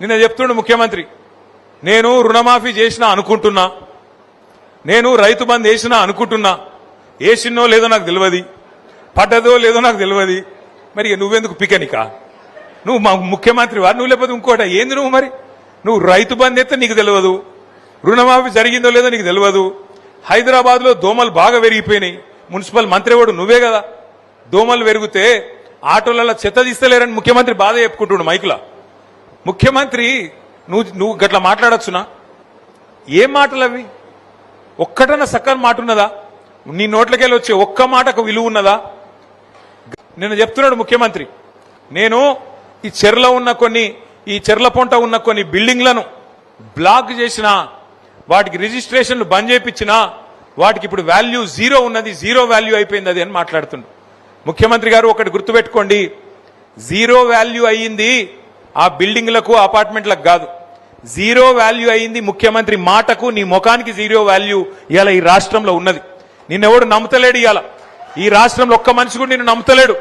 నిన్న చెప్తుండు ముఖ్యమంత్రి, నేను రుణమాఫీ చేసినా అనుకుంటున్నా, నేను రైతు బంద్ వేసినా అనుకుంటున్నా, వేసినో లేదో నాకు తెలియదు, పడ్డదో లేదో నాకు తెలియదు. మరి నువ్వెందుకు పికనికా? నువ్వు మా ముఖ్యమంత్రి వారు, నువ్వు లేకపోతే ఇంకోట ఏంది? నువ్వు మరి నువ్వు రైతు బంద్ ఎత్తే నీకు తెలియదు, రుణమాఫీ జరిగిందో లేదో నీకు తెలియదు. హైదరాబాద్ లో దోమలు బాగా పెరిగిపోయినాయి, మున్సిపల్ మంత్రి వాడు నువ్వే కదా. దోమలు పెరిగితే ఆటోలలో చెత్త తీస్తలేరని ముఖ్యమంత్రి బాధ చెప్పుకుంటుండు మైకులా. ముఖ్యమంత్రి నువ్వు గట్లా మాట్లాడచ్చునా? ఏం మాటలు అవి? ఒక్కటన్నా సక్కని మాట ఉన్నదా? నీ నోట్లకెళ్ళి వచ్చే ఒక్క మాటకు విలువ ఉన్నదా? నిన్న చెప్తున్నాడు ముఖ్యమంత్రి, నేను ఈ చెర్ల ఉన్న ఈ చెర్ల పొంట ఉన్న కొన్ని బిల్డింగ్లను బ్లాక్ చేసిన, వాటికి రిజిస్ట్రేషన్లు బంద్ చేయించిన, వాటికి ఇప్పుడు వాల్యూ జీరో ఉన్నది, జీరో వాల్యూ అయిపోయింది అది అని మాట్లాడుతుండు. ముఖ్యమంత్రి గారు ఒకటి గుర్తుపెట్టుకోండి, జీరో వాల్యూ అయ్యింది ఆ బిల్డింగ్లకు అపార్ట్మెంట్లకు కాదు, జీరో వాల్యూ అయ్యింది ముఖ్యమంత్రి మాటకు, నీ ముఖానికి జీరో వాల్యూ ఇవాళ ఈ రాష్ట్రంలో ఉన్నది. నిన్నెవడు నమ్ముతలేడు, ఇవాళ ఈ రాష్ట్రంలో ఒక్క మనిషి కూడా నిన్ను నమ్ముతలేడు.